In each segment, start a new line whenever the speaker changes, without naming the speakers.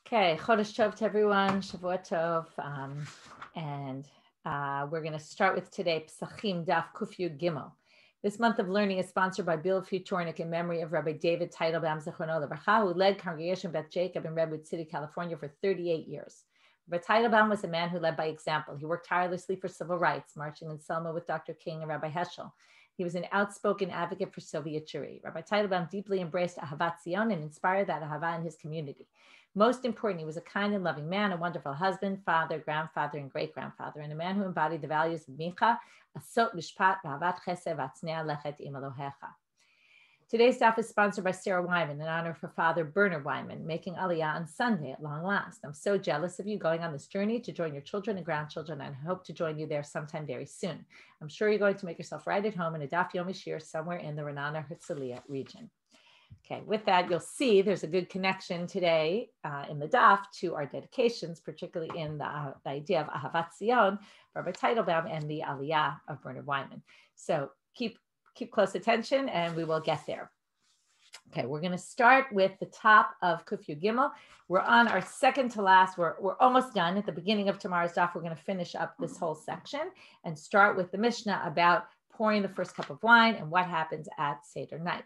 Okay, Chodesh Tov to everyone, Shavua Tov, and we're going to start with today, Pesachim Daf Kuf Yud Gimel. This month of learning is sponsored by Bill Futornik in memory of Rabbi David Teitelbaum Zichrono Levarcha, who led Congregation Beth Jacob in Redwood City, California for 38 years. Rabbi Teitelbaum was a man who led by example. He worked tirelessly for civil rights, marching in Selma with Dr. King and Rabbi Heschel. He was an outspoken advocate for Soviet Jewry. Rabbi Teitelbaum deeply embraced Ahavat Zion and inspired that Ahava in his community. Most important, he was a kind and loving man, a wonderful husband, father, grandfather, and great-grandfather, and a man who embodied the values of Mincha, Asot Mishpat, V'avat Chesed, V'atznei Lechet Im Elohecha. Today's daf is sponsored by Sarah Wyman in honor of her father, Bernard Wyman, making Aliyah on Sunday at long last. I'm so jealous of you going on this journey to join your children and grandchildren, and I hope to join you there sometime very soon. I'm sure you're going to make yourself right at home in a daf Yomi Shiur somewhere in the Renana Herzliya region. Okay, with that, you'll see there's a good connection today in the daf to our dedications, particularly in the idea of Ahavat Zion, Rabbi Teitelbaum, and the Aliyah of Bernard Wyman. So keep close attention and we will get there. Okay, we're going to start with the top of Kuf Yud Gimel. We're on our second to last. We're almost done. At the beginning of tomorrow's daf, we're going to finish up this whole section and start with the Mishnah about pouring the first cup of wine and what happens at Seder night.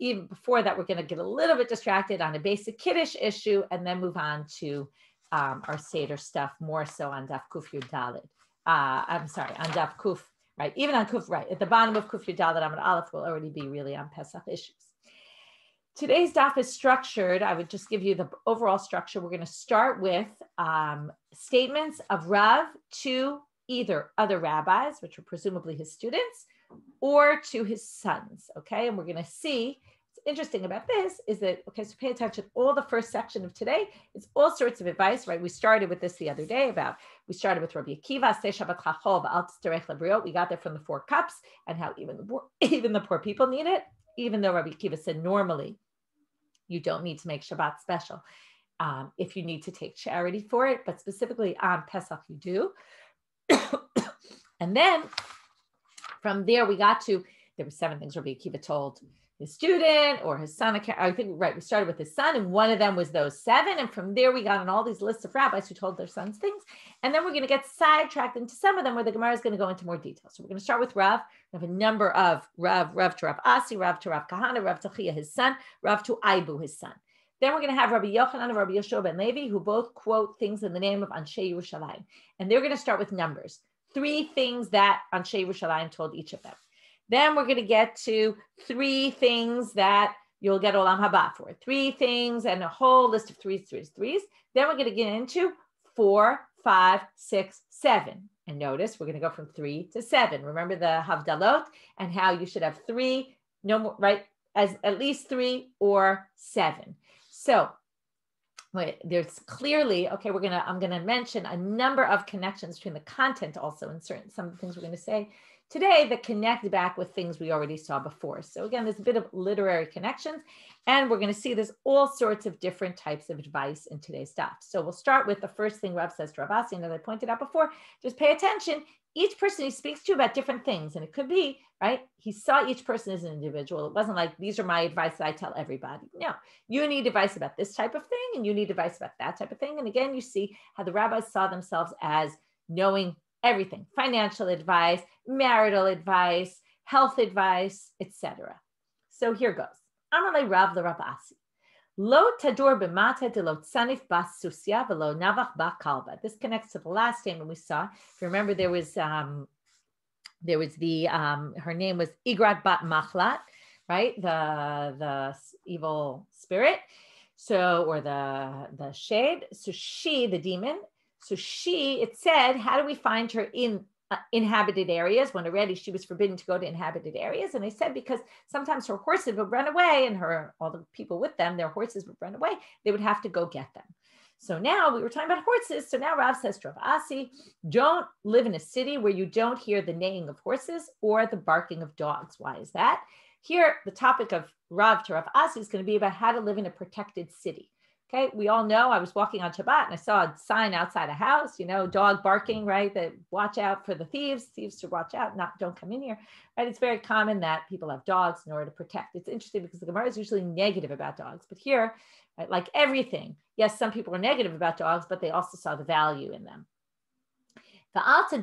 Even before that, we're going to get a little bit distracted on a basic Kiddush issue and then move on to our Seder stuff, more so on Daf Kuf Yud Daled. On Daf Kuf, right? Even on Kuf, right? At the bottom of Kuf Yud Daled, Amud Aleph will already be really on Pesach issues. Today's daf is structured. I would just give you the overall structure. We're going to start with statements of Rav to either other rabbis, which are presumably his students, or to his sons, okay? And we're going to see, what's interesting about this is that, okay, so pay attention, all the first section of today is all sorts of advice, right? We started with this the other day we started with Rabbi Akiva, Seh Shabbat Chachol, Al Tisterech Lebriot. We got there from the 4 cups and how even the poor people need it, even though Rabbi Akiva said normally you don't need to make Shabbat special if you need to take charity for it, but specifically on Pesach you do. And then from there, we got to, there were 7 things Rabbi Akiva told his student or his son. I think, right, we started with his son, and one of them was those 7. And from there, we got on all these lists of rabbis who told their sons things. And then we're going to get sidetracked into some of them where the Gemara is going to go into more detail. So we're going to start with Rav. We have a number of Rav to Rav Asi, Rav to Rav Kahana, Rav to Chia, his son, Rav to Aibu, his son. Then we're going to have Rabbi Yochanan and Rabbi Yoshua ben Levi, who both quote things in the name of Anshe Yerushalayim. And they're going to start with numbers. 3 things that Anshe Yerushalayim told each of them. Then we're going to get to 3 things that you'll get Olam Haba for. 3 things and a whole list of threes. Then we're going to get into 4, 5, 6, 7. And notice we're going to go from 3 to 7. Remember the Havdalot and how you should have 3, no more, right? As at least 3 or 7. So there's clearly, okay, I'm going to mention a number of connections between the content also and some of the things we're going to say today that connect back with things we already saw before. So again, there's a bit of literary connections, and we're going to see there's all sorts of different types of advice in today's stuff. So we'll start with the first thing Rav says to Rav Asi, and as I pointed out before, just pay attention. Each person he speaks to about different things, and it could be, right, he saw each person as an individual. It wasn't like, these are my advice that I tell everybody. No, you need advice about this type of thing, and you need advice about that type of thing. And again, you see how the rabbis saw themselves as knowing everything: financial advice, marital advice, health advice, etc. So here goes. Amalei Rav LeRav Asi. Lo tadur b'mata de lo tzanif bas susya v'lo navach ba kalba. This connects to the last statement we saw. If you remember, there was her name was Igrat bat Machlat, right? The evil spirit. So, or the shade. So she, the demon. So she, it said, how do we find her in inhabited areas when already she was forbidden to go to inhabited areas? And they said because sometimes her horses would run away and all the people with them, their horses would run away. They would have to go get them. So now we were talking about horses. So now Rav says to Rav Asi, don't live in a city where you don't hear the neighing of horses or the barking of dogs. Why is that? Here, the topic of Rav to Rav Asi is going to be about how to live in a protected city. Okay, we all know I was walking on Shabbat and I saw a sign outside a house, dog barking, right? That watch out for the thieves to watch out, don't come in here, right? It's very common that people have dogs in order to protect. It's interesting because the Gemara is usually negative about dogs, but here, right, like everything, yes, some people are negative about dogs, but they also saw the value in them. And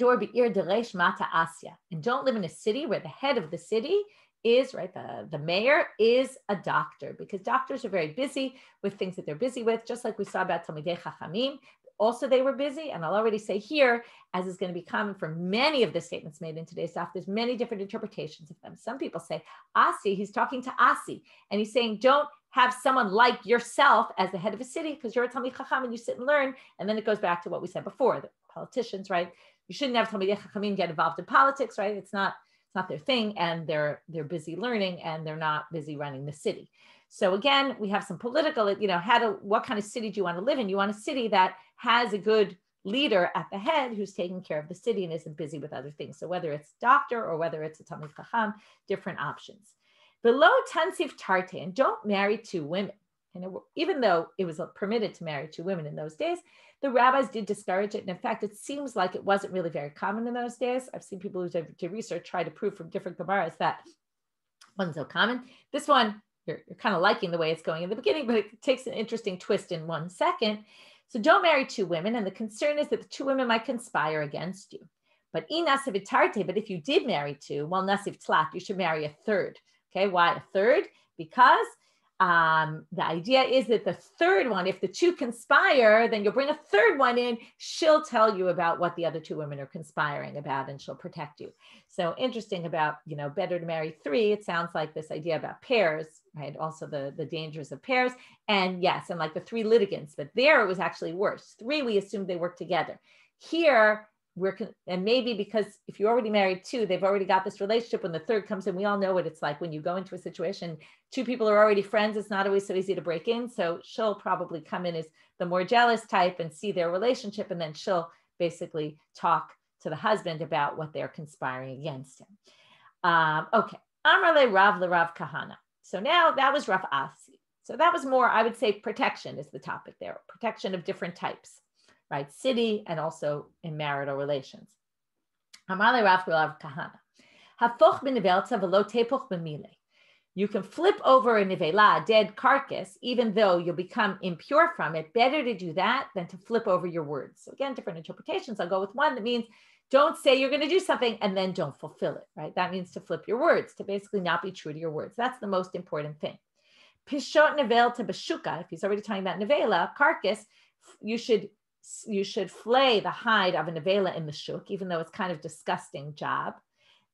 don't live in a city where the head of the city is, right, the mayor is a doctor, because doctors are very busy with things that they're busy with, just like we saw about Talmidei Chachamim. Also, they were busy, and I'll already say here, as is going to be common for many of the statements made in today's daf, there's many different interpretations of them. Some people say, Asi, he's talking to Asi, and he's saying, don't have someone like yourself as the head of a city, because you're a Talmid Chacham and you sit and learn, and then it goes back to what we said before, the politicians, right? You shouldn't have Talmidei Chachamim get involved in politics, right? It's not their thing, and they're busy learning, and they're not busy running the city. So again, we have some political, what kind of city do you want to live in? You want a city that has a good leader at the head who's taking care of the city and isn't busy with other things. So whether it's doctor or whether it's a Talmid Chacham, different options. Below Tansiv Tarte, and don't marry two women. Even though it was permitted to marry two women in those days, the rabbis did discourage it. And in fact, it seems like it wasn't really very common in those days. I've seen people who do research try to prove from different Gemaras that it wasn't so common. This one, you're kind of liking the way it's going in the beginning, but it takes an interesting twist in 1 second. So don't marry two women. And the concern is that the two women might conspire against you. But if you did marry two, well, nasiv tlat, you should marry a third. Okay, why a third? Because the idea is that the third one, if the two conspire, then you'll bring a third one in. She'll tell you about what the other two women are conspiring about, and she'll protect you. So interesting about, better to marry three. It sounds like this idea about pairs, right? Also the dangers of pairs. And yes, and like the three litigants, but there it was actually worse. Three, we assumed they worked together. Here, and maybe because if you already married two, they've already got this relationship. When the third comes in, we all know what it's like when you go into a situation, two people are already friends. It's not always so easy to break in. So she'll probably come in as the more jealous type and see their relationship. And then she'll basically talk to the husband about what they're conspiring against him. Okay. Amrle Rav LeRav Kahana. So now that was Rav Asi. So that was more, I would say, protection is the topic there. Protection of different types. Right, city and also in marital relations. You can flip over a nivela, a dead carcass, even though you'll become impure from it. Better to do that than to flip over your words. So again, different interpretations. I'll go with one that means don't say you're going to do something and then don't fulfill it, right? That means to flip your words, to basically not be true to your words. That's the most important thing. Pishot nevel to beshuka, if he's already talking about nevela, carcass, you should flay the hide of a nevela in the shuk, even though it's kind of disgusting job.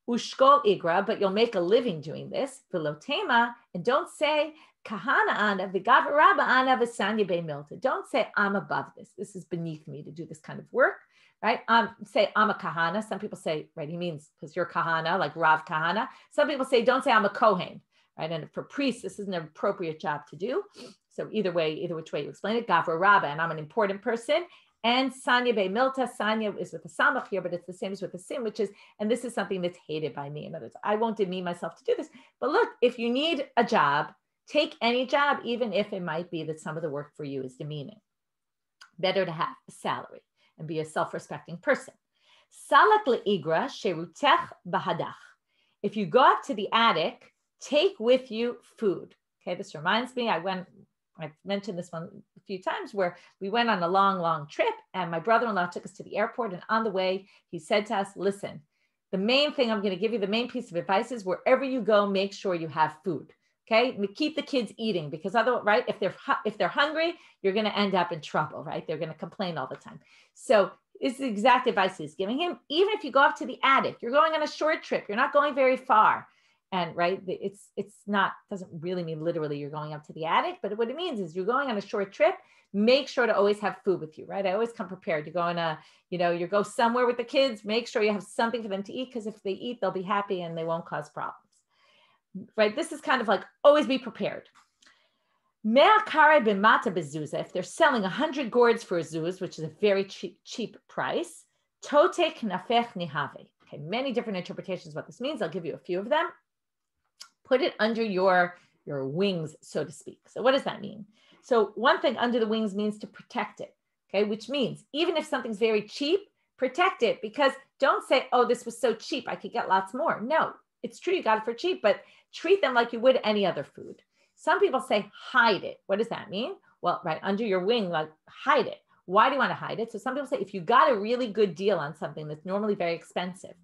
Ushkol igra, but you'll make a living doing this. Velotema, and don't say kahana ana v'gavaraba ana v'sanya be milta. Don't say I'm above this. This is beneath me to do this kind of work, right? Say I'm a kahana. Some people say, right, he means because you're kahana, like Rav Kahana. Some people say don't say I'm a kohen, right? And for priests, this is an appropriate job to do. So either which way you explain it, Gavra Rabba, and I'm an important person. And Sanya Be Milta, Sanya is with the Samach here, but it's the same as with the Sim, and this is something that's hated by me. In other words, I won't demean myself to do this. But look, if you need a job, take any job, even if it might be that some of the work for you is demeaning. Better to have a salary and be a self-respecting person. Salak le'igra sherutech bahadach. If you go up to the attic, take with you food. Okay, this reminds me, I've mentioned this one a few times where we went on a long trip and my brother-in-law took us to the airport, and on the way, he said to us, listen, the main thing I'm going to give you, the main piece of advice is wherever you go, make sure you have food. Okay, keep the kids eating, because otherwise, right, if they're hungry, you're going to end up in trouble, right? They're going to complain all the time. So it's the exact advice he's giving him. Even if you go up to the attic, you're going on a short trip, you're not going very far. And right, it's not, doesn't really mean literally you're going up to the attic, but what it means is you're going on a short trip, make sure to always have food with you, right? I always come prepared. You go on you go somewhere with the kids, make sure you have something for them to eat, because if they eat, they'll be happy and they won't cause problems, right? This is kind of like always be prepared. If they're selling 100 gourds for a zuz, which is a very cheap price, tote knafech nihave. Okay, many different interpretations of what this means. I'll give you a few of them. Put it under your your wings, so to speak. So what does that mean? So one thing, under the wings means to protect it, okay? Which means even if something's very cheap, protect it, because don't say, oh, this was so cheap, I could get lots more. No, it's true, you got it for cheap, but treat them like you would any other food. Some people say hide it. What does that mean? Well, right under your wing, like hide it. Why do you want to hide it? So some people say if you got a really good deal on something that's normally very expensive,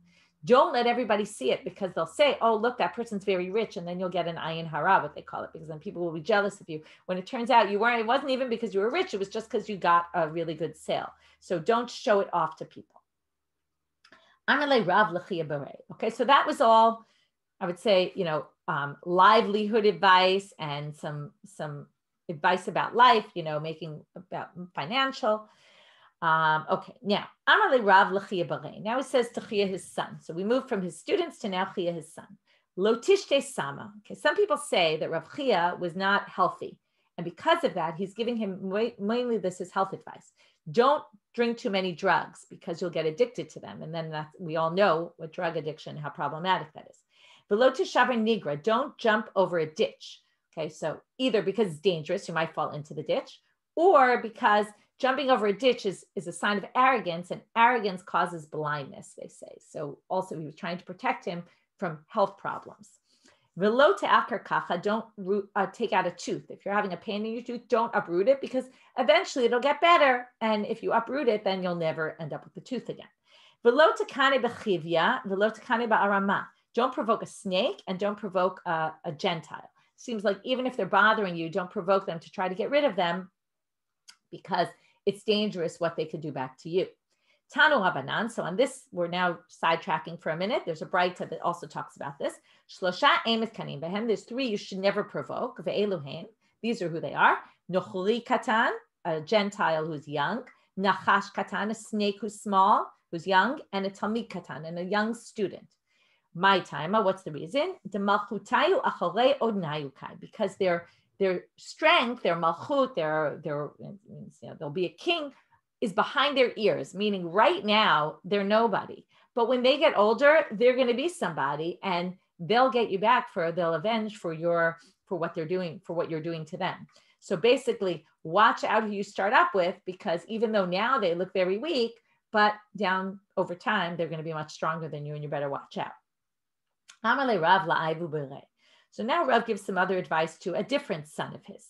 don't let everybody see it, because they'll say, oh, look, that person's very rich. And then you'll get an ayin hara, what they call it, because then people will be jealous of you. When it turns out you weren't, it wasn't even because you were rich. It was just because you got a really good sale. So don't show it off to people. Okay, so that was all, I would say, livelihood advice and some advice about life, making about financial. Okay, now Amalei Rav L'Chia Barei. Now he says to Chia, his son. So we move from his students to now Chia, his son. Lo tishte sama. Okay, some people say that Rav Chia was not healthy, and because of that, he's giving him mainly this is health advice. Don't drink too many drugs because you'll get addicted to them, and then we all know what drug addiction, how problematic that is. V'lo tishaver nigra. Don't jump over a ditch. Okay, so either because it's dangerous, you might fall into the ditch, or because jumping over a ditch is a sign of arrogance, and arrogance causes blindness, they say. So also he was trying to protect him from health problems. V'lo te'akar kacha, don't take out a tooth. If you're having a pain in your tooth, don't uproot it, because eventually it'll get better. And if you uproot it, then you'll never end up with the tooth again. V'lo tekane b'chivya, v'lo tekane ba'arama. Don't provoke a snake, and don't provoke a Gentile. Seems like even if they're bothering you, don't provoke them to try to get rid of them, because it's dangerous what they could do back to you. Tanu Rabbanan. So on this, we're now sidetracking for a minute. There's a Braita that also talks about this. Shlosha emet kanim behem. There's three you should never provoke. Ve'eluhem. These are who they are. Nochli katan, a Gentile who's young. Nachash katan, a snake who's small, who's young, and a talmid katan, and a young student. My time. What's the reason? Demalchutayu acharei od nayukai, because their strength, their malchut, there'll be a king, is behind their ears, meaning right now they're nobody. But when they get older, they're going to be somebody, and they'll get you back they'll avenge for what they're doing, for what you're doing to them. So basically, watch out who you start up with, because even though now they look very weak, but down over time, they're going to be much stronger than you, and you better watch out. Amalei Rav la'ayvu berei. So now Rav gives some other advice to a different son of his.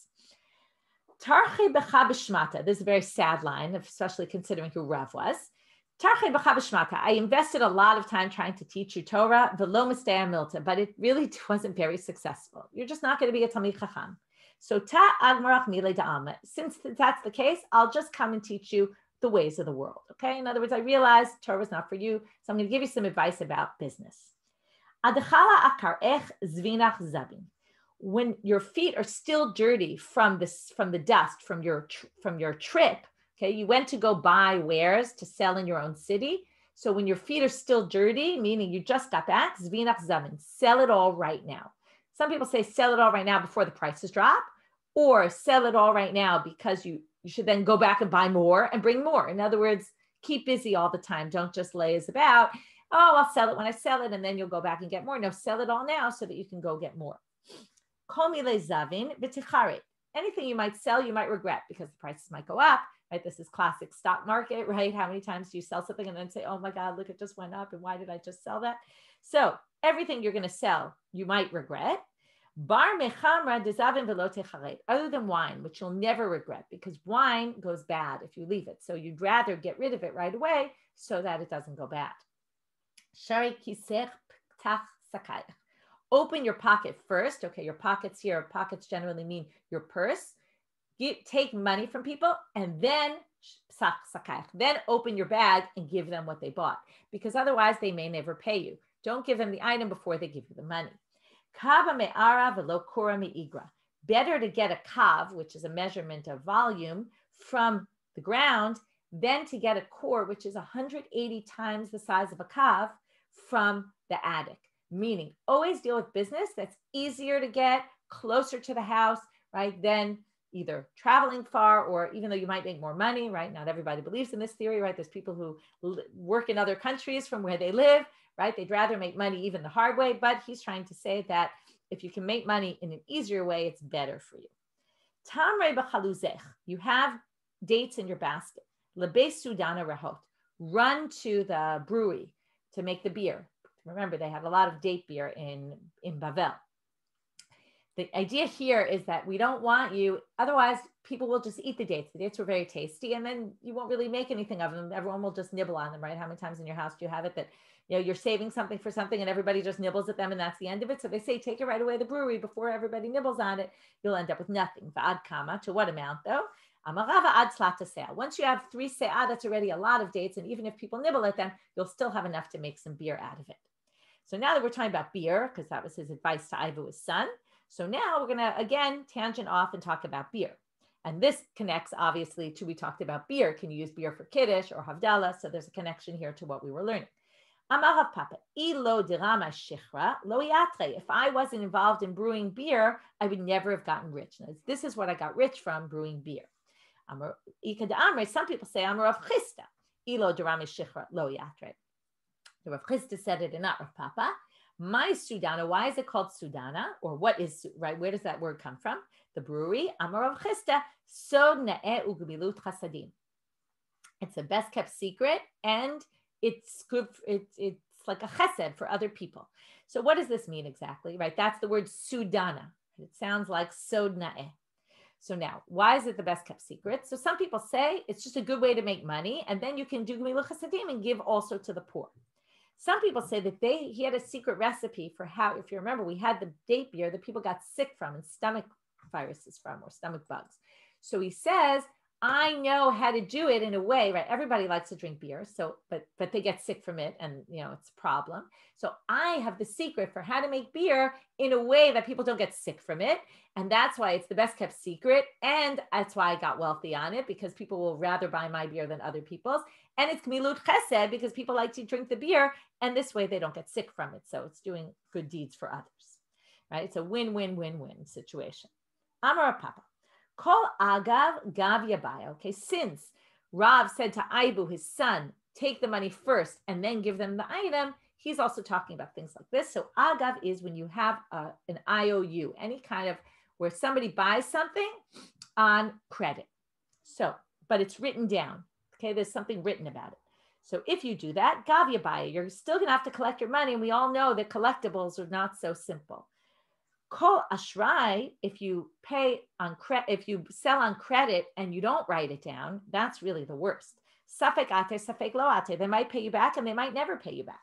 Tarche b'cha b'shmata. This is a very sad line, especially considering who Rav was. Tarche b'cha b'shmata. I invested a lot of time trying to teach you Torah, v'lo mistei milta, but it really wasn't very successful. You're just not going to be a Talmid Chacham. So ta agmarach milei da'alma. Since that's the case, I'll just come and teach you the ways of the world. Okay. In other words, I realized Torah is not for you, so I'm going to give you some advice about business. When your feet are still dirty from the dust from your trip, okay, you went to go buy wares to sell in your own city. So when your feet are still dirty, meaning you just got back, zvinach zavin, sell it all right now. Some people say sell it all right now before the prices drop, or sell it all right now because you should then go back and buy more and bring more. In other words, keep busy all the time. Don't just laze about. Oh, I'll sell it when I sell it, and then you'll go back and get more. No, sell it all now so that you can go get more. Anything you might sell, you might regret, because the prices might go up, right? This is classic stock market, right? How many times do you sell something and then say, oh my God, look, it just went up, and why did I just sell that? So everything you're going to sell, you might regret. Other than wine, which you'll never regret, because wine goes bad if you leave it. So you'd rather get rid of it right away so that it doesn't go bad. Open your pocket first. Okay, your pockets here, pockets generally mean your purse. Take money from people, and then open your bag and give them what they bought, because otherwise they may never pay you. Don't give them the item before they give you the money. Better to get a kav, which is a measurement of volume, from the ground than to get a core, which is 180 times the size of a kav, from the attic. Meaning, always deal with business that's easier to get, closer to the house, right, than either traveling far, or even though you might make more money, right? Not everybody believes in this theory, right? There's people who work in other countries from where they live, right? They'd rather make money even the hard way, but he's trying to say that if you can make money in an easier way, it's better for you. Tamre b'chaluzech, you have dates in your basket. Lebe sudana rahot, run to the brewery to make the beer. Remember, they had a lot of date beer in Bavel. The idea here is that we don't want you, otherwise people will just eat the dates. The dates were very tasty, and then you won't really make anything of them. Everyone will just nibble on them, right? How many times in your house do you have it that, you're saving something for something and everybody just nibbles at them and that's the end of it? So they say, take it right away to the brewery before everybody nibbles on it. You'll end up with nothing. Va'ad kama, to what amount though? Amarava ad slata se'ah. Once you have 3 se'ah, that's already a lot of dates. And even if people nibble at them, you'll still have enough to make some beer out of it. So now that we're talking about beer, because that was his advice to Ivu, his son. So now we're going to, again, tangent off and talk about beer. And this connects, obviously, to we talked about beer. Can you use beer for Kiddush or Havdalah? So there's a connection here to what we were learning. Amar Papa, ilo dirama shichra lo yatre. If I wasn't involved in brewing beer, I would never have gotten rich. Now, this is what I got rich from, brewing beer. Some people say, Amar Rav Chisda, ilo dirama shichra lo yatre. The Rav Chisda said it and not Rav Papa. My Sudana, why is it called Sudana? Or what is, right? Where does that word come from? The brewery, Amar Rav Chisda, Sod Na'eh Ugemilut Chasadim. It's the best kept secret, and it's good. It's like a chesed for other people. So what does this mean exactly, right? That's the word Sudana. It sounds like Sod Na'eh. So now, why is it the best kept secret? So some people say it's just a good way to make money, and then you can do Gemilut Chasadim and give also to the poor. Some people say that he had a secret recipe for how, if you remember, we had the date beer that people got sick from and stomach viruses from, or stomach bugs. So he says, I know how to do it in a way, right? Everybody likes to drink beer, so but they get sick from it, and it's a problem. So I have the secret for how to make beer in a way that people don't get sick from it, and that's why it's the best kept secret, and that's why I got wealthy on it, because people will rather buy my beer than other people's, and it's Gemilut Chesed because people like to drink the beer, and this way they don't get sick from it. So it's doing good deeds for others, right? It's a win-win-win-win situation. Amar Papa. Kol agav gav yabai. Okay, since Rav said to Ibu, his son, take the money first and then give them the item, he's also talking about things like this. So agav is when you have an IOU, any kind of where somebody buys something on credit. So, but it's written down. Okay, there's something written about it. So if you do that, gav yabai, you're still going to have to collect your money. And we all know that collectibles are not so simple. Kol ashrai, if you pay on if you sell on credit and you don't write it down, that's really the worst. Safek ate, safek lo ate. They might pay you back and they might never pay you back.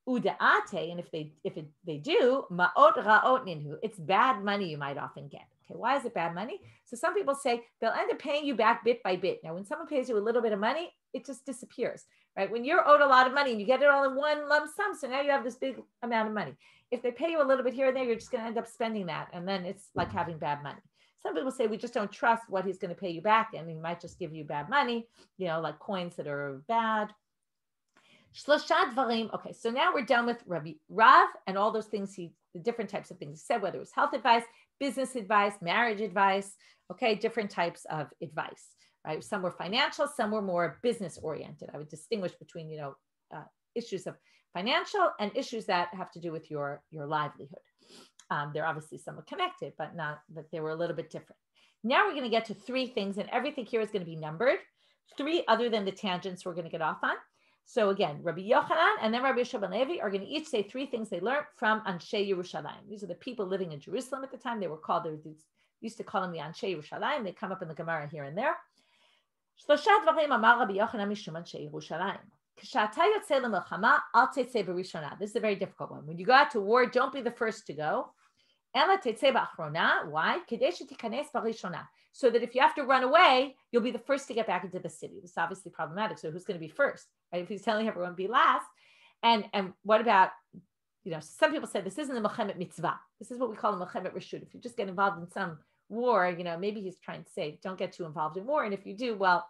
Uda ate, and if they do, ma'ot ra'ot ninhu. It's bad money you might often get. Okay, why is it bad money? So some people say they'll end up paying you back bit by bit. Now, when someone pays you a little bit of money, it just disappears, right? When you're owed a lot of money and you get it all in one lump sum, so now you have this big amount of money. If they pay you a little bit here and there, you're just going to end up spending that. And then it's like having bad money. Some people say we just don't trust what he's going to pay you back. And he might just give you bad money, like coins that are bad. Okay, so now we're done with Rav and all those things, the different types of things he said, whether it was health advice, business advice, marriage advice, okay, different types of advice, right? Some were financial, some were more business oriented. I would distinguish between, issues of financial and issues that have to do with your livelihood. They're obviously somewhat connected, but they were a little bit different. Now we're going to get to 3 things, and everything here is going to be numbered. 3 other than the tangents we're going to get off on. So again, Rabbi Yochanan and then Rabbi Yeshua ben Levi are going to each say 3 things they learned from Anshe Yerushalayim. These are the people living in Jerusalem at the time. They used to call them the Anshe Yerushalayim. They come up in the Gemara here and there. This is a very difficult one. When you go out to war, don't be the first to go. Why? So that if you have to run away, you'll be the first to get back into the city. This is obviously problematic. So who's going to be first? Right? If he's telling everyone to be last. And what about, some people say this isn't a mechemet mitzvah. This is what we call a mechemet reshut. If you just get involved in some war, maybe he's trying to say, don't get too involved in war. And if you do, well,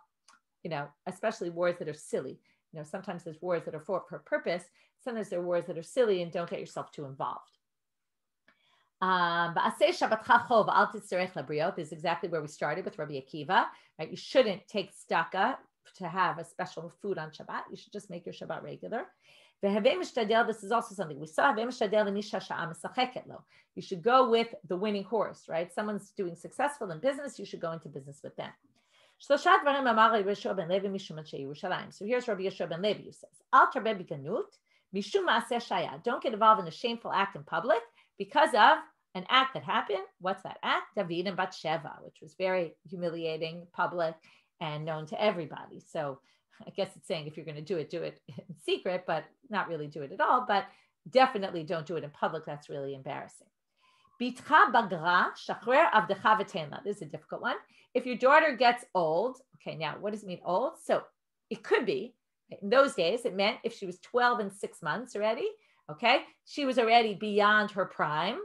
especially wars that are silly. Sometimes there's wars that are for purpose. Sometimes there are wars that are silly, and don't get yourself too involved. This is exactly where we started with Rabbi Akiva. Right? You shouldn't take tzedakah to have a special food on Shabbat. You should just make your Shabbat regular. This is also something we saw. You should go with the winning horse, right? Someone's doing successful in business, you should go into business with them. So here's Rabbi Yeshua ben Levi who says, don't get involved in a shameful act in public because of an act that happened. What's that act? David and Bathsheba, which was very humiliating, public, and known to everybody. So I guess it's saying if you're going to do it in secret, but not really do it at all. But definitely don't do it in public. That's really embarrassing. This is a difficult one. If your daughter gets old, okay, now what does it mean old? So it could be, in those days, it meant if she was 12 and 6 months already, okay, she was already beyond her prime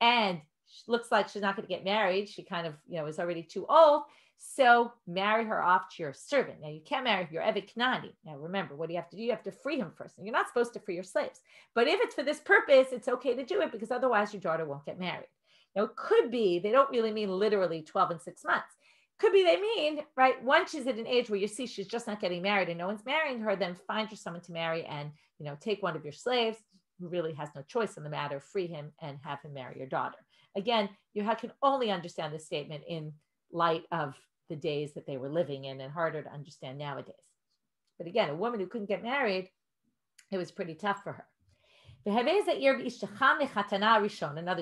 and looks like she's not going to get married. She kind of, is already too old. So marry her off to your servant. Now you can't marry your Evet Knani. Now remember, what do you have to do? You have to free him first. And you're not supposed to free your slaves. But if it's for this purpose, it's okay to do it because otherwise your daughter won't get married. Now it could be, they don't really mean literally 12 and 6 months. Could be they mean, right, once she's at an age where you see she's just not getting married and no one's marrying her, then find her someone to marry and, take one of your slaves who really has no choice in the matter, free him and have him marry your daughter. Again, you can only understand this statement in light of the days that they were living in and harder to understand nowadays. But again, a woman who couldn't get married, it was pretty tough for her. Another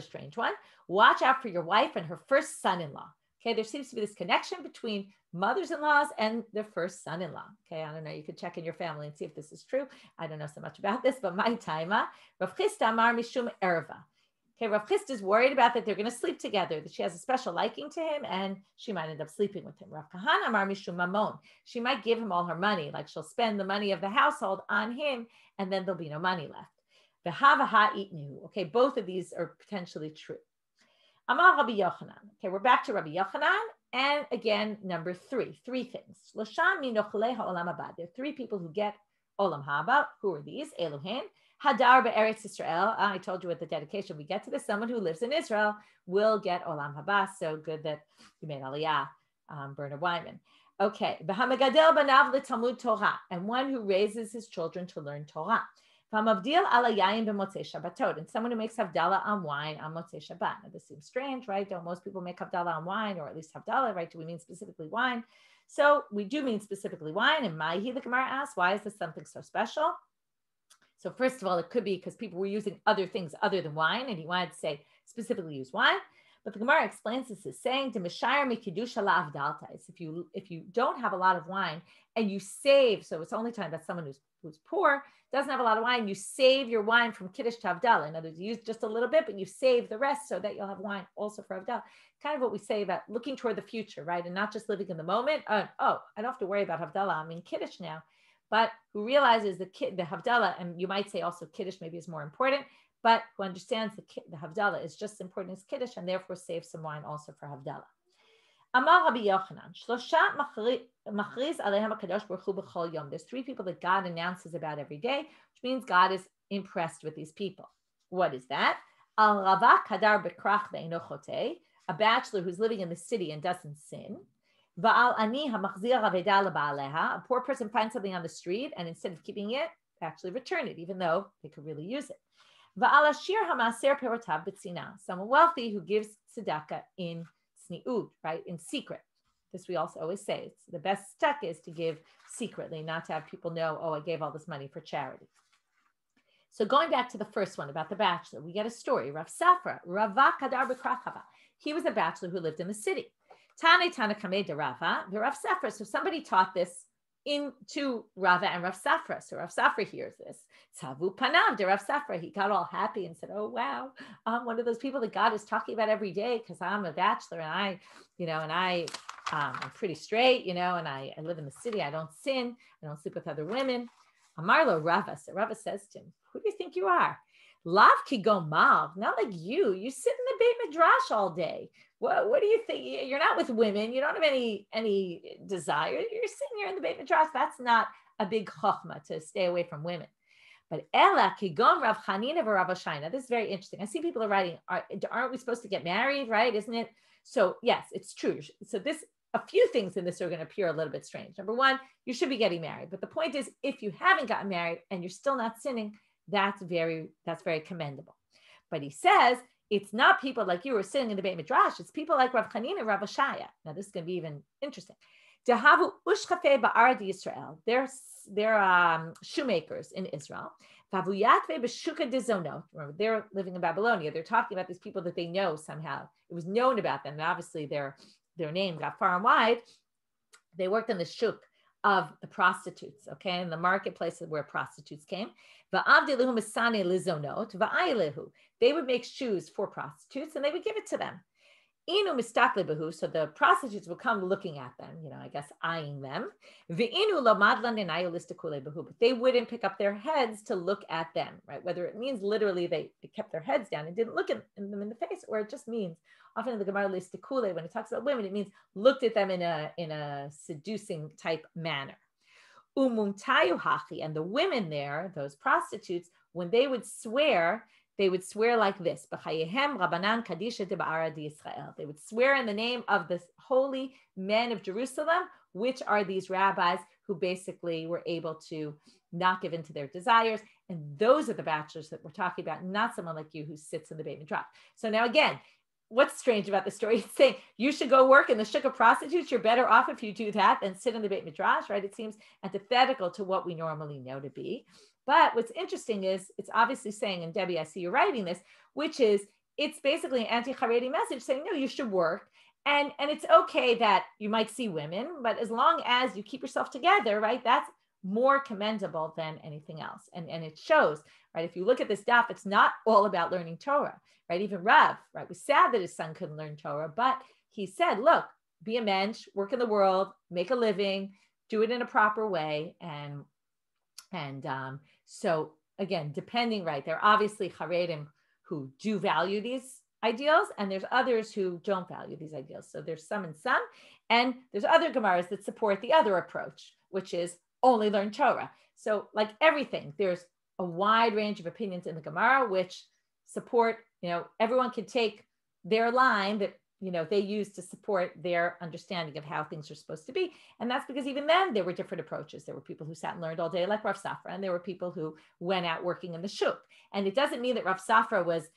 strange one. Watch out for your wife and her first son-in-law. Okay, there seems to be this connection between mothers-in-laws and their first son-in-law. Okay, I don't know. You could check in your family and see if this is true. I don't know so much about this, but my taima, Rav Chisda amar mishum erva. Okay, Rav Chisda is worried about that they're going to sleep together, that she has a special liking to him, and she might end up sleeping with him. Rav Kahana amar mishum mamon. She might give him all her money, like she'll spend the money of the household on him, and then there'll be no money left. V'havaha itnu. Okay, both of these are potentially true. Amar Rabbi Yochanan. Okay, we're back to Rabbi Yochanan, and again, number three things. Losham minochlei ha'olam haba. There are three people who get olam haba. Who are these? Elohim. Hadar be'eretz Yisrael. I told you at the dedication, we get to this. Someone who lives in Israel will get olam haba. So good that you made aliyah, Bernard Wyman. Okay. V'hamagadel banav l'talmud Torah. And one who raises his children to learn Torah. V'hamavdil ala yayin b'motzei Shabbatot. And someone who makes havdalah on wine on motzei Shabbat. Now this seems strange, right? Don't most people make havdalah on wine, or at least havdalah, right? Do we mean specifically wine? So we do mean specifically wine. And Ma'hi, the Gemara asks, why is this something so special? So first of all, it could be because people were using other things other than wine, and he wanted to say specifically use wine. But the Gemara explains this as saying to Mishayr mikidusha la'avdalta. If you don't have a lot of wine and you save, so it's only time that someone who's poor doesn't have a lot of wine, you save your wine from kiddush to havdalah. In other words, you use just a little bit, but you save the rest so that you'll have wine also for havdalah. Kind of what we say about looking toward the future, right? And not just living in the moment. I don't have to worry about havdalah. I'm in kiddush now. But who realizes the havdalah, and you might say also kiddush maybe is more important, but who understands the havdalah is just as important as kiddush, and therefore saves some wine also for havdalah. Amar Rabbi Yochanan, Shlosha machriz alehem hakadosh baruch hu b'chol yom. There's three people that God announces about every day, which means God is impressed with these people. What is that? Al ravak hadar bekrach ve'eno chotei, a bachelor who's living in the city and doesn't sin. Va'al ani hamachzir aveda leba'aleha. A poor person finds something on the street and instead of keeping it, actually return it, even though they could really use it. Va'al ashir hamaser perotav b'tzina. Someone wealthy who gives tzedakah in tzniut, right, in secret. This we also always say. It's the best stuck is to give secretly, not to have people know, oh, I gave all this money for charity. So going back to the first one about the bachelor, we get a story. Rav Safra, Ravak Hadar b'krachava. He was a bachelor who lived in the city. Tane Tana Kameh de Rava, the Rav Safra. So somebody taught this into Rava and Rav Safra. So Rav Safra hears this. Tzavu Panav de Rav Safra. He got all happy and said, oh, wow, I'm one of those people that God is talking about every day because I'm a bachelor and I'm pretty straight, and I live in the city. I don't sin. I don't sleep with other women. Amarlo Rava. So Rava says to him, who do you think you are? Lav ki gomav, not like you. You sit in the Beit Midrash all day. What do you think? You're not with women. You don't have any desire. You're sitting here in the Beit Midrash. That's not a big chokhmah to stay away from women. But Ella ki gom Rav Chanina v'Rav Shaina. This is very interesting. I see people are writing, aren't we supposed to get married, right? Isn't it? So yes, it's true. So this a few things in this are going to appear a little bit strange. Number one, you should be getting married. But the point is, if you haven't gotten married and you're still not sinning, that's very commendable. But he says, it's not people like you who are sitting in the Beit Midrash. It's people like Rav Chanina and Rav Ashaya. Now, this is going to be even interesting. Dehavu ushchafe ba'arad Yisrael. They're shoemakers in Israel. Vavuyatve b'shuka dezonot. Remember, they're living in Babylonia. They're talking about these people that they know somehow. It was known about them. And obviously, their name got far and wide. They worked in the shuk of the prostitutes, okay, in the marketplace where prostitutes came. They would make shoes for prostitutes and they would give it to them. So the prostitutes would come looking at them, I guess eyeing them. But they wouldn't pick up their heads to look at them, right? Whether it means literally they kept their heads down and didn't look at them in the face, or it just means, often in the Gemara listikule, when it talks about women, it means looked at them in a seducing type manner. And the women there, those prostitutes, when they would swear like this. They would swear in the name of the holy men of Jerusalem, which are these rabbis who basically were able to not give in to their desires. And those are the bachelors that we're talking about, not someone like you who sits in the Beit Midrash. So now again, what's strange about the story? It's saying you should go work in the shuk of prostitutes. You're better off if you do that than sit in the Beit Midrash, right? It seems antithetical to what we normally know to be. But what's interesting is it's obviously saying, and Debbie, I see you writing this, which is it's basically an anti-Haredi message saying, no, you should work. And it's okay that you might see women, but as long as you keep yourself together, right, that's more commendable than anything else. And it shows, right, if you look at this daf, it's not all about learning Torah, right? Even Rav, right, was sad that his son couldn't learn Torah, but he said, look, be a mensch, work in the world, make a living, do it in a proper way. And so again, depending, right, there are obviously Haredim who do value these ideals, and there's others who don't value these ideals. So there's some and some, and there's other Gemaras that support the other approach, which is only learn Torah. So like everything, there's a wide range of opinions in the Gemara, which support, everyone can take their line that, they use to support their understanding of how things are supposed to be. And that's because even then there were different approaches. There were people who sat and learned all day like Rav Safra, and there were people who went out working in the shuk. And it doesn't mean that Rav Safra was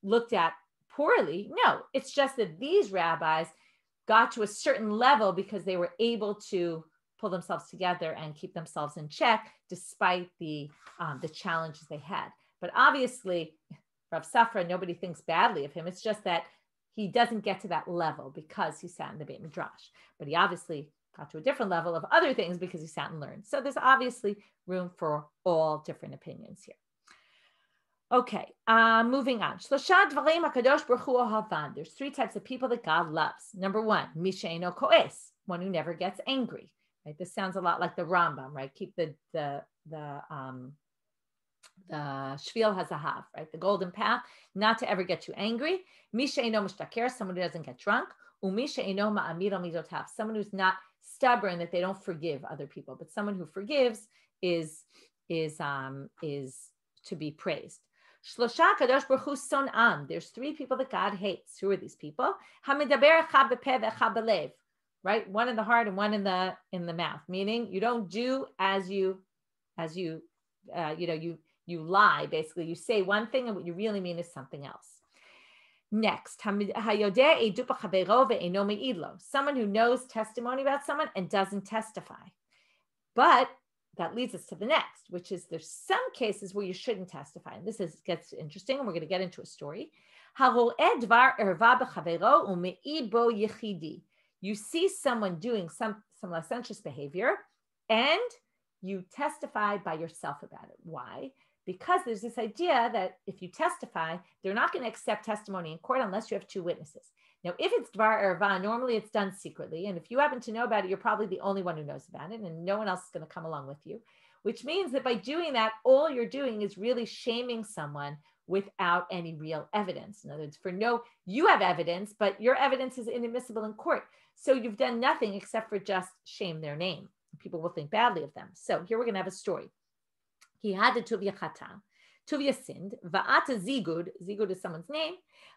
looked at poorly. No, it's just that these rabbis got to a certain level because they were able to pull themselves together and keep themselves in check despite the challenges they had. But obviously, Rav Safra, nobody thinks badly of him. It's just that he doesn't get to that level because he sat in the Beit Midrash. But he obviously got to a different level of other things because he sat and learned. So there's obviously room for all different opinions here. Okay, moving on. There's three types of people that God loves. Number one, Misheino Koes, one who never gets angry. Right? This sounds a lot like the Rambam, right? Keep the Shvil HaZahav, right? The golden path, not to ever get too angry. Misheino Mushtaker, someone who doesn't get drunk. Umisheino Ma'amir Midotav, someone who's not stubborn that they don't forgive other people, but someone who forgives is to be praised. Shlosha Kadosh Baruch Hu son'am. There's three people that God hates. Who are these people? Hamidaber echad bepeh ve'echad belev. Right, one in the heart and one in the mouth. Meaning, you don't do as you lie. Basically, you say one thing and what you really mean is something else. Next, someone who knows testimony about someone and doesn't testify. But that leads us to the next, which is there's some cases where you shouldn't testify. And this gets interesting, and we're going to get into a story. You see someone doing some licentious behavior, and you testify by yourself about it. Why? Because there's this idea that if you testify, they're not going to accept testimony in court unless you have two witnesses. Now, if it's Dvar Erva, normally it's done secretly. And if you happen to know about it, you're probably the only one who knows about it, and no one else is going to come along with you, which means that by doing that, all you're doing is really shaming someone without any real evidence. In other words, you have evidence, but your evidence is inadmissible in court. So you've done nothing except for just shame their name. People will think badly of them. So here we're going to have a story. He had the Tuvia Chatan. Tuvia sinned. Va'ata zigud. Zigud is someone's name.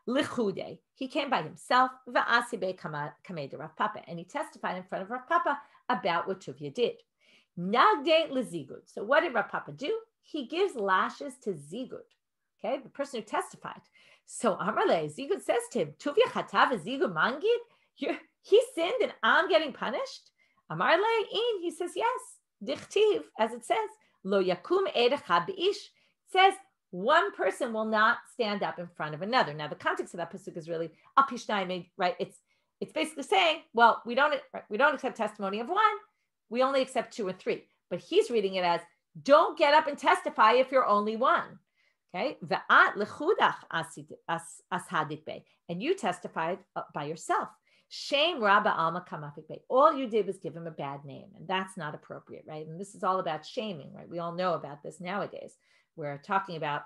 Lichude. He came by himself. Va'asibe kamei de Rav Papa. And he testified in front of Rav Papa about what Tuvia did. Nagde lezigud. So what did Rav Papa do? He gives lashes to zigud. Okay, the person who testified. So Amarle, Zigud says to him, Tuvia chatav zigud mangid? He sinned and I'm getting punished? Amarle, he says, yes. Dichtiv, as it says, lo yakum edecha beish. It says, one person will not stand up in front of another. Now, the context of that pasuk is really apishnai, right? It's basically saying, well, we don't accept testimony of one. We only accept 2 or 3. But he's reading it as, don't get up and testify if you're only one. Okay, and you testified by yourself. Shame Rabba Alma Kamafik Bey. All you did was give him a bad name, and that's not appropriate, right? And this is all about shaming, right? We all know about this nowadays. We're talking about,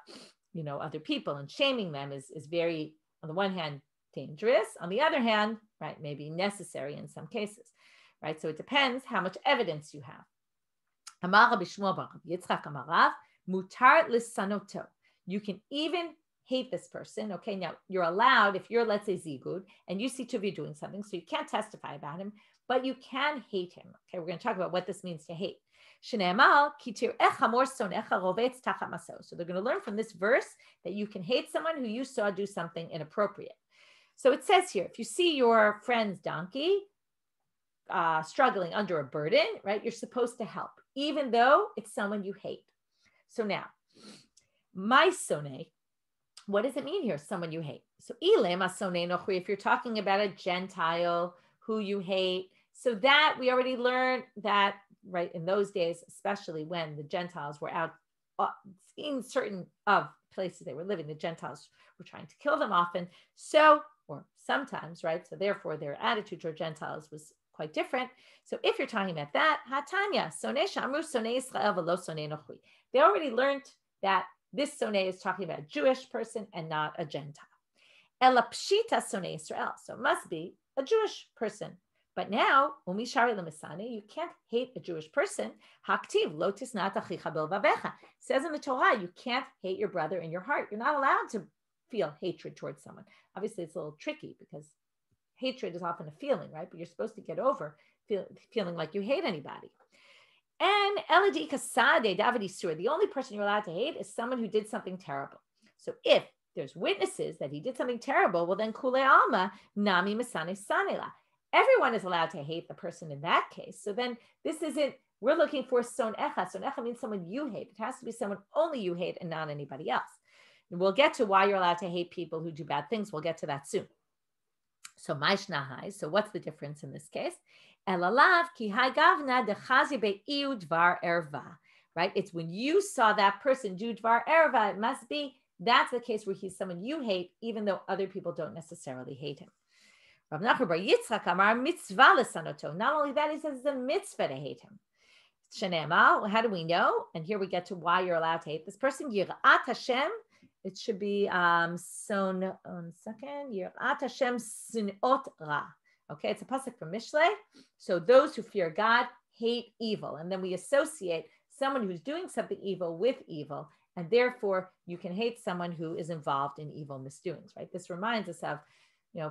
other people, and shaming them is very, on the one hand, dangerous. On the other hand, right, maybe necessary in some cases, right? So it depends how much evidence you have. Amar Bishmo Bar Yitzchak Amarav Mutar Lisanoto. You can even hate this person. Okay, now you're allowed, if you're, let's say, Zigud, and you see Tuvia doing something, so you can't testify about him, but you can hate him. Okay, we're going to talk about what this means to hate. So they're going to learn from this verse that you can hate someone who you saw do something inappropriate. So it says here, if you see your friend's donkey struggling under a burden, right, you're supposed to help, even though it's someone you hate. So now, my soneh, what does it mean here? Someone you hate. So if you're talking about a Gentile who you hate, so that we already learned that, right, in those days, especially when the Gentiles were out in certain of places they were living, the Gentiles were trying to kill them often. So, or sometimes, right? So therefore their attitude toward Gentiles was quite different. So if you're talking about that, Hatanya, soneh shamru soneh Israel v'lo soneh nochri. They already learned that this soneh is talking about a Jewish person and not a Gentile. Ela pshita soneh Israel. So it must be a Jewish person. But now, umishari lemisane, you can't hate a Jewish person. Haktiv lo tisnat achicha belvavecha. Says in the Torah, you can't hate your brother in your heart. You're not allowed to feel hatred towards someone. Obviously, it's a little tricky because hatred is often a feeling, right? But you're supposed to get over feeling like you hate anybody. And Eladi Kasade David Isur, the only person you're allowed to hate is someone who did something terrible. So if there's witnesses that he did something terrible, well then Kule Alma Nami Masane Sanela. Everyone is allowed to hate the person in that case. So then this isn't, we're looking for Son Echa. Son Echa means someone you hate. It has to be someone only you hate and not anybody else. And we'll get to why you're allowed to hate people who do bad things. We'll get to that soon. So Maishnahai, so what's the difference in this case? Elalav ki hagavna dechazi be'iu dvar erva, right? It's when you saw that person do dvar erva, it must be, that's the case where he's someone you hate, even though other people don't necessarily hate him. Rav Nachman bar Yitzchak amar mitzvah lesanoto. Not only that, he says it's a mitzvah to hate him. Shenema, how do we know? And here we get to why you're allowed to hate this person. Yirat Hashem. It should be son. One second. Yirat Hashem sinot ra. Okay, it's a pasuk from Mishlei. So those who fear God hate evil, and then we associate someone who's doing something evil with evil, and therefore you can hate someone who is involved in evil misdoings. Right? This reminds us of,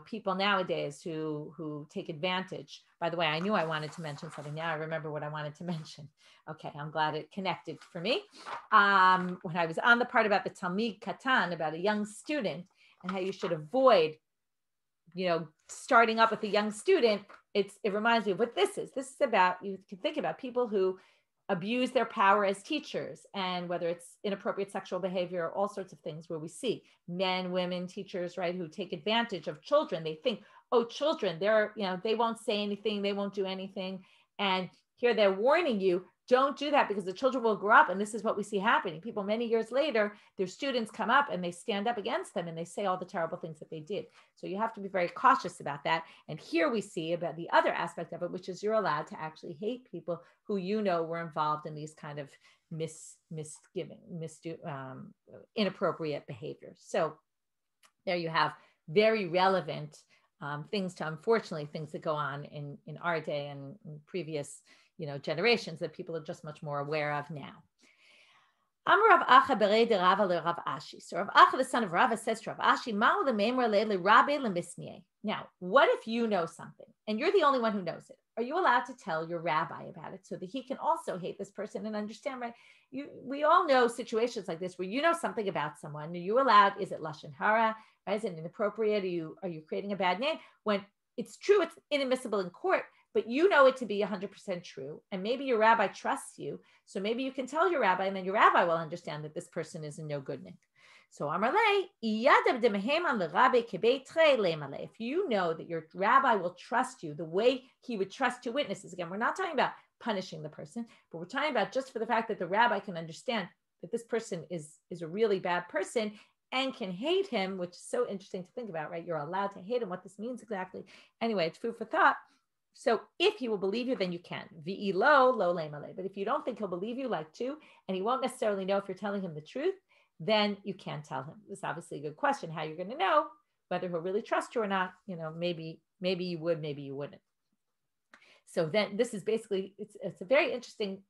people nowadays who take advantage. By the way, I knew I wanted to mention something. Now I remember what I wanted to mention. Okay, I'm glad it connected for me. When I was on the part about the Talmid Katan, about a young student and how you should avoid, starting up with a young student, it reminds me of what this is. This is about, you can think about people who abuse their power as teachers, and whether it's inappropriate sexual behavior, all sorts of things where we see men, women, teachers, right, who take advantage of children. They think, oh, children, they won't say anything, they won't do anything. And here they're warning you, don't do that because the children will grow up. And this is what we see happening. People many years later, their students come up and they stand up against them and they say all the terrible things that they did. So you have to be very cautious about that. And here we see about the other aspect of it, which is you're allowed to actually hate people who were involved in these kind of inappropriate behaviors. So there you have very relevant things that go on in our day and in previous generations that people are just much more aware of now. Amar Rav Acha berei de Rava le Rav Ashi. So Rav Acha, the son of Rava, says to Rav Ashi, Ma'u lemeimra le Rabbi lemisniye. Now, what if you know something and you're the only one who knows it? Are you allowed to tell your rabbi about it so that he can also hate this person and understand, right? We all know situations like this where you know something about someone. Are you allowed? Is it lashon hara? Right? Is it inappropriate? Are you creating a bad name? When it's true, it's inadmissible in court, but you know it to be 100% true. And maybe your rabbi trusts you. So maybe you can tell your rabbi and then your rabbi will understand that this person is in no good nick. So Amarle, if you know that your rabbi will trust you the way he would trust two witnesses, again, we're not talking about punishing the person, but we're talking about just for the fact that the rabbi can understand that this person is a really bad person and can hate him, which is so interesting to think about, right? You're allowed to hate him, what this means exactly. Anyway, it's food for thought. So if he will believe you, then you can. V'ilo lo le'male. But if you don't think he'll believe you, like two, and he won't necessarily know if you're telling him the truth, then you can't tell him. It's obviously a good question, how you're going to know whether he'll really trust you or not. You know, maybe you would, maybe you wouldn't. So then this is basically, it's a very interesting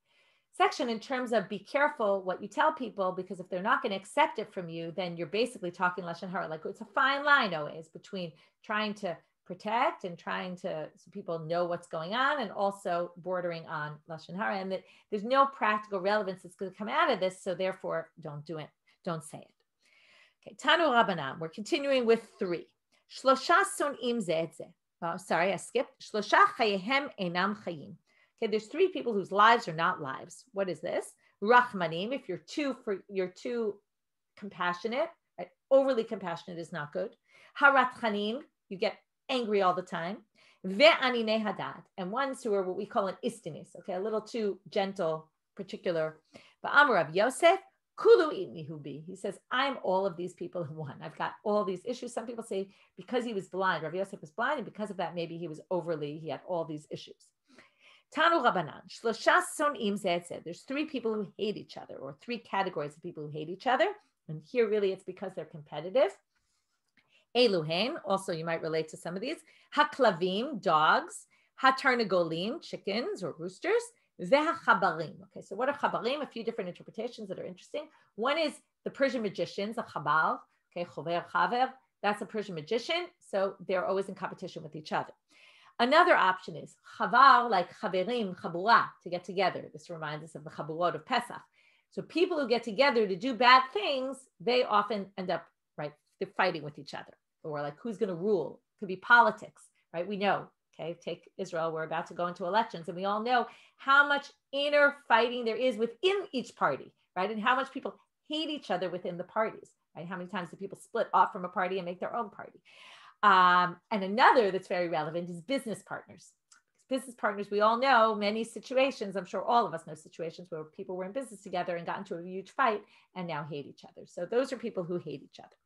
section in terms of be careful what you tell people, because if they're not going to accept it from you, then you're basically talking lashon hara. Like it's a fine line always between trying to protect and trying to so people know what's going on and also bordering on lashon hara, and that there's no practical relevance that's going to come out of this. So therefore, don't do it. Don't say it. Okay, Tanu Rabbanan. We're continuing with 3. Shlosha son'im ze et ze. Oh, sorry, I skipped. Shlosha chayehem einam chayim. Okay, there's 3 people whose lives are not lives. What is this? Rachmanim. If you're too compassionate, right? Overly compassionate is not good. Haratchanim. You get angry all the time. Ve'anine hadad. And ones who are what we call an istinis. Okay, a little too gentle, particular. But Amarav Yosef. Kulu itnihubi. He says, I'm all of these people in one. I've got all these issues. Some people say because he was blind, Rav Yosef was blind, and because of that, maybe he had all these issues. Tanu Rabbanan, Shlosha son'im ze et ze. There's 3 people who hate each other, or 3 categories of people who hate each other. And here really it's because they're competitive. Eluhen, also you might relate to some of these. Haklavim, dogs. Hatarnagolim, chickens or roosters. Ve'chabarim. Okay, so what are chabarim? A few different interpretations that are interesting. One is the Persian magicians, a chabal. Okay, chover chaver. That's a Persian magician. So they're always in competition with each other. Another option is chavar, like chaverim, chabura, to get together. This reminds us of the chaburot of Pesach. So people who get together to do bad things, they often end up, right, they're fighting with each other. Or like who's going to rule? It could be politics, right? We know. Okay, take Israel. We're about to go into elections, and we all know how much inner fighting there is within each party, right? And how much people hate each other within the parties, right? How many times do people split off from a party and make their own party? And another that's very relevant is business partners. Business partners, we all know many situations. I'm sure all of us know situations where people were in business together and got into a huge fight and now hate each other. So those are people who hate each other.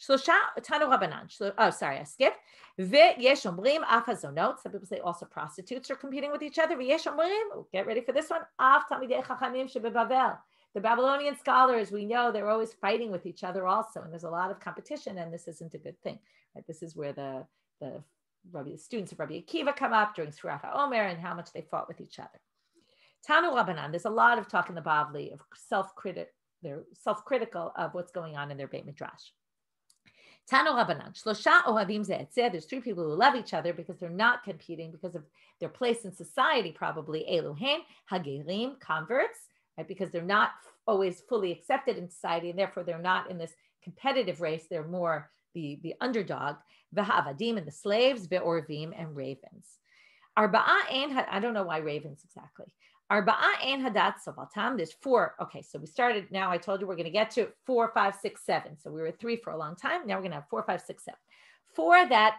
Tanu Rabbanan. Oh, sorry, I skipped. Ve'yesh omrim af hazonot. Some people say also prostitutes are competing with each other. Ve'yesh omrim. Get ready for this one. Af talmidei chachamim shebebavel. The Babylonian scholars, we know they're always fighting with each other also, and there's a lot of competition, and this isn't a good thing. Right? This is where the students of Rabbi Akiva come up during Surat HaOmer and how much they fought with each other. Tanu Rabbanan. There's a lot of talk in the Bavli of they're self-critical of what's going on in their Beit Midrash. Tanu Rabbanan, Shlosha ohavim ze et ze. There's 3 people who love each other because they're not competing because of their place in society, probably. Eluhen, hagerim, converts, right? Because they're not always fully accepted in society, and therefore they're not in this competitive race. They're more the underdog. V'ha'avadim, and the slaves. Ve'orvim, and ravens. Arba'a ein, I don't know why ravens exactly. Arba'a ein hadat sovatam. There's 4. Okay, so we started. Now I told you we're going to get to 4, 5, 6, 7. So we were at 3 for a long time. Now we're going to have 4, 5, 6, 7. 4 that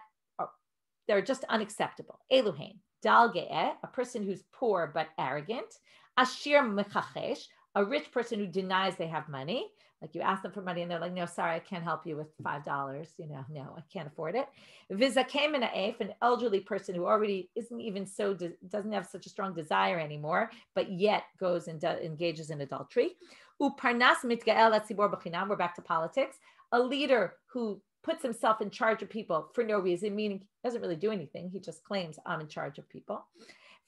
they're just unacceptable. Eluhen, dal ge'eh, a person who's poor but arrogant. Ashir mechachesh, a rich person who denies they have money. Like you ask them for money and they're like, no, sorry, I can't help you with $5. No, I can't afford it. Vizakem mena'ef, an elderly person who already isn't even doesn't have such a strong desire anymore, but yet goes and engages in adultery. Uparnas mitgael atzibor b'chinam, we're back to politics. A leader who puts himself in charge of people for no reason, meaning he doesn't really do anything. He just claims I'm in charge of people.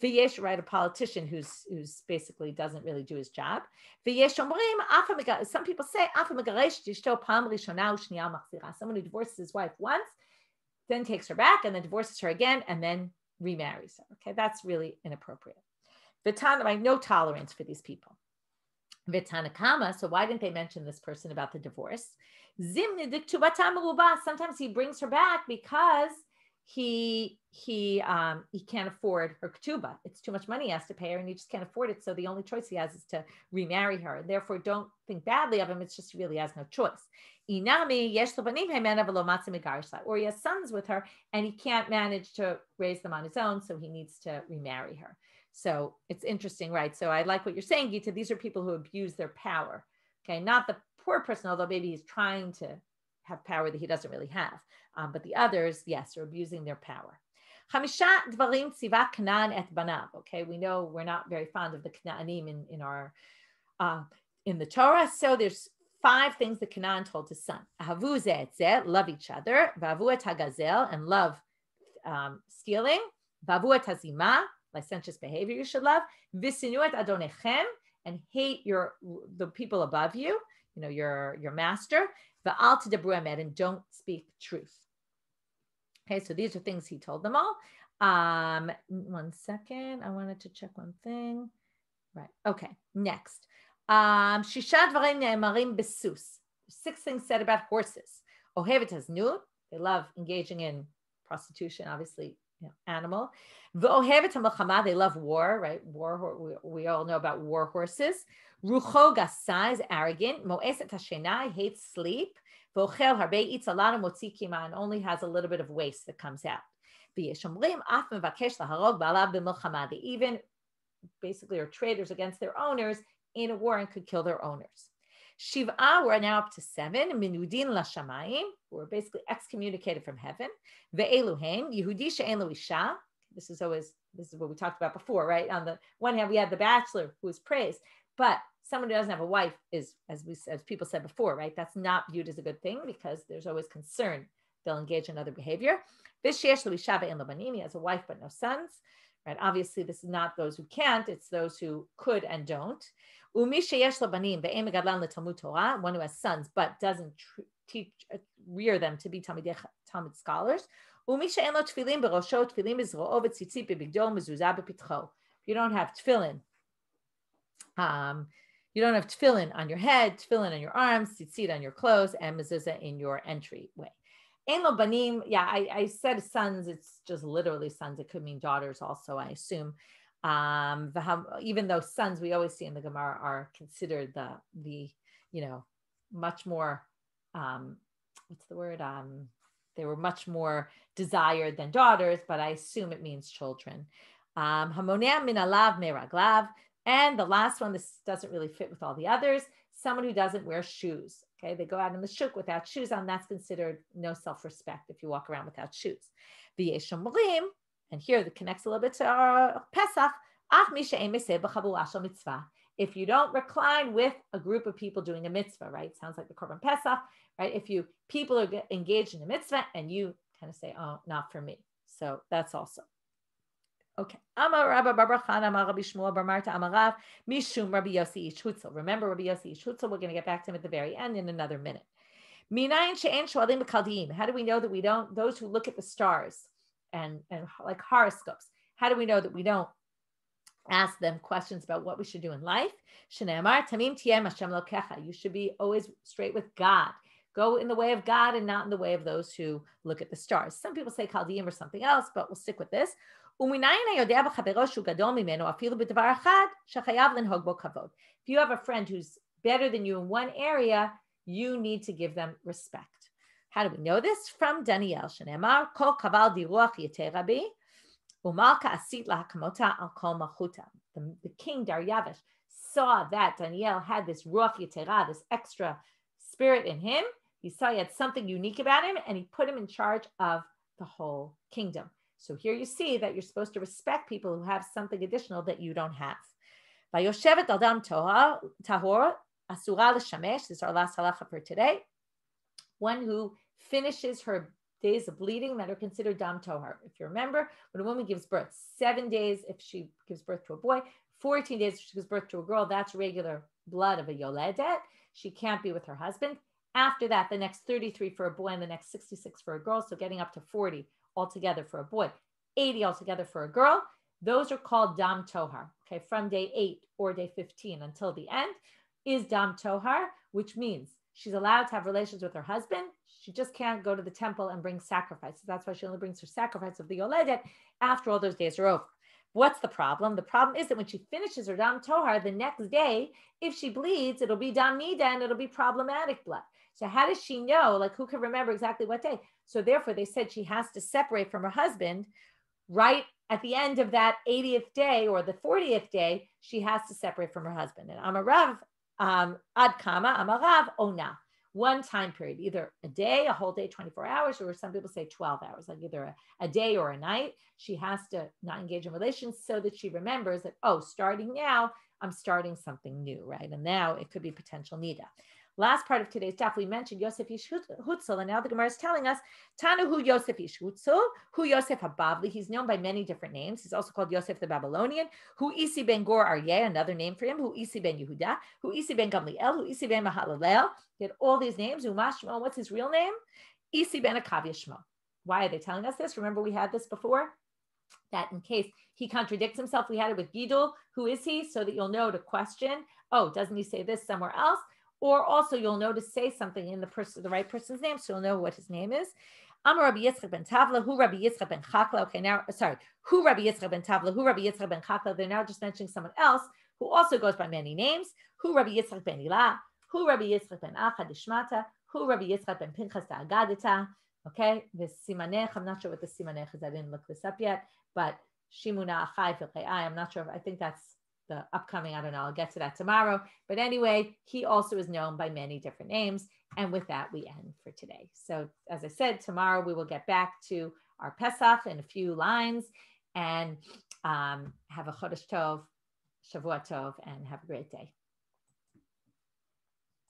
V'yesh, right, a politician who's basically doesn't really do his job. V'yesh omrim, some people say, someone who divorces his wife once, then takes her back, and then divorces her again, and then remarries her. Okay, that's really inappropriate. Vitana, right, no tolerance for these people. Vitanakama, so why didn't they mention this person about the divorce? Sometimes he brings her back because he can't afford her ketubah. It's too much money he has to pay her, and he just can't afford it. So the only choice he has is to remarry her. And therefore, don't think badly of him. It's just he really has no choice. Or he has sons with her, and he can't manage to raise them on his own, so he needs to remarry her. So it's interesting, right? So I like what you're saying, Gita. These are people who abuse their power. Okay, not the poor person, although maybe he's trying to have power that he doesn't really have. But the others, yes, are abusing their power. Okay, we know we're not very fond of the Knaanim in the Torah. So there's 5 things that Canaan told his son. Ahavu ze'etzeh, love each other. Vavu et hagazel, and love stealing. Vavu et hazimah, licentious behavior you should love. Visinu et adonechem, and hate the people above you, your master. Va'al tedabru emet, and don't speak truth. Okay, so these are things he told them all. 1 second, I wanted to check one thing. Right, okay, next. Shisha dvarim ne'emarim besus. 6 things said about horses. Ohevet haznut, they love engaging in prostitution, obviously, animal. V'ohevet hamilchama, they love war, right? War, we all know about war horses. Rucho gasa is arrogant. Mo'eset hashena, hates sleep. V'ochel harbe, eats a lot of motzi kima, and only has a little bit of waste that comes out. V'yesh omrim af mevakesh laharog ba'alav b'milchama. They even basically are traitors against their owners in a war and could kill their owners. Shiv'a, we're now up to 7. Minudin lashamayim, who are basically excommunicated from heaven. Ve'eluhen, Yehudi she'en lo isha. This is what we talked about before, right? On the one hand, we have the bachelor who is praised, but someone who doesn't have a wife is, as people said before, right? That's not viewed as a good thing because there's always concern they'll engage in other behavior. V'sheyesh lo isha ve'en lo banim, he has a wife but no sons, right? Obviously, this is not those who can't; it's those who could and don't. Umi sheyesh lo banim ve'en megadlan letalmud Torah, one who has sons but doesn't rear them to be Talmud scholars. Umi she'en lo tefillin berosho, tefillin bezro'o v'tzitzit bebigdo mezuzah bepitcho. If you don't have tefillin, you don't have tefillin on your head, tefillin on your arms, tzitzit on your clothes, and mezuzah in your entryway. Ein lo banim, yeah, I said sons, it's just literally sons. It could mean daughters also, I assume. Even though sons, we always see in the Gemara, are considered the much more, what's the word? They were much more desired than daughters, but I assume it means children. Hamonea min alav meraglav. And the last one, this doesn't really fit with all the others, someone who doesn't wear shoes. Okay, they go out in the shuk without shoes on. That's considered no self-respect if you walk around without shoes. V'yesh omrim, and here that connects a little bit to our Pesach. If you don't recline with a group of people doing a mitzvah, right? Sounds like the Korban Pesach, right? If people are engaged in a mitzvah and you kind of say, oh, not for me. So that's also. Okay. Amar Rabba Bar Chana Amar Rabbi Shmuel Bar Marta Amar Rav Mishum Rabbi Yossi Ish Hutzel. Remember Rabbi Yossi Ish Hutzel. We're going to get back to him at the very end in another minute. Minayin she'en shoalim b'kaldim. How do we know that we don't? Those who look at the stars and like horoscopes. How do we know that we don't ask them questions about what we should do in life? Shneimar tamim tiem Hashem lokecha. You should be always straight with God. Go in the way of God and not in the way of those who look at the stars. Some people say Chaldeim or something else, but we'll stick with this. If you have a friend who's better than you in one area, you need to give them respect. How do we know this? From Daniel Shenemar, Kol Kaval Diruach Yete Rabbi, Umalka Asit Lahakamota Al Kol Malchuta. The king Daryavish saw that Daniel had this Ruach Yetera, this extra spirit in him. He saw he had something unique about him, and he put him in charge of the whole kingdom. So here you see that you're supposed to respect people who have something additional that you don't have. Vayoshevet Adam Tahor Asura L'Shamesh. This is our last halacha for today. One who finishes her days of bleeding that are considered dam tohar. If you remember, when a woman gives birth, 7 days if she gives birth to a boy, 14 days if she gives birth to a girl, that's regular blood of a yoledet. She can't be with her husband. After that, the next 33 for a boy and the next 66 for a girl, so getting up to 40 altogether for a boy, 80 altogether for a girl. Those are called dam tohar. Okay, from day 8 or day 15 until the end is dam tohar, which means she's allowed to have relations with her husband. She just can't go to the temple and bring sacrifices. That's why she only brings her sacrifice of the yoledet after all those days are over. What's the problem? The problem is that when she finishes her dam tohar, the next day, if she bleeds, it'll be dam nida and it'll be problematic blood. So how does she know? Like, who can remember exactly what day? So therefore, they said she has to separate from her husband right at the end of that 80th day or the 40th day. She has to separate from her husband. And Amarav, ad kama, Amarav, ona. One time period, either a day, a whole day, 24 hours, or some people say 12 hours, like either a day or a night. She has to not engage in relations so that she remembers that, oh, starting now, I'm starting something new, right? And now it could be potential nida. Last part of today's daf, we mentioned Yosef Ish Hutzel, and now the Gemara is telling us, Tanu hu Yosef Ish Hutzel, hu Yosef HaBavli. He's known by many different names. He's also called Yosef the Babylonian, hu Isi ben Gor Aryeh, another name for him, hu Isi ben Yehuda, hu Isi ben Gamliel, hu Isi ben Mahalalel. He had all these names. Umashmo, what's his real name? Isi ben Akav Yishmo. Why are they telling us this? Remember we had this before? That in case he contradicts himself, we had it with Gidul. Who is he? So that you'll know to question, oh, doesn't he say this somewhere else? Or also you'll know to say something in the right person's name, so you'll know what his name is. Amar Rabbi Yitzchak ben Tavla, who Rabbi Yitzchak ben Chakla. Okay, now, sorry, who Rabbi Yitzchak ben Tavla, who Rabbi Yitzchak ben Chakla. They're now just mentioning someone else who also goes by many names. Who Rabbi Yitzchak ben Ilah, who Rabbi Yitzchak ben Acha Dishmata, who Rabbi Yitzchak ben Pinchas Agadita. Okay, the Simanech, I'm not sure what the Simanech is, I didn't look this up yet, but Shimuna Achai Filchei, I'm not sure, I think that's the upcoming, I don't know, I'll get to that tomorrow. But anyway, he also is known by many different names. And with that, we end for today. So as I said, tomorrow we will get back to our Pesach in a few lines and have a Chodesh Tov, Shavua Tov, and have a great day.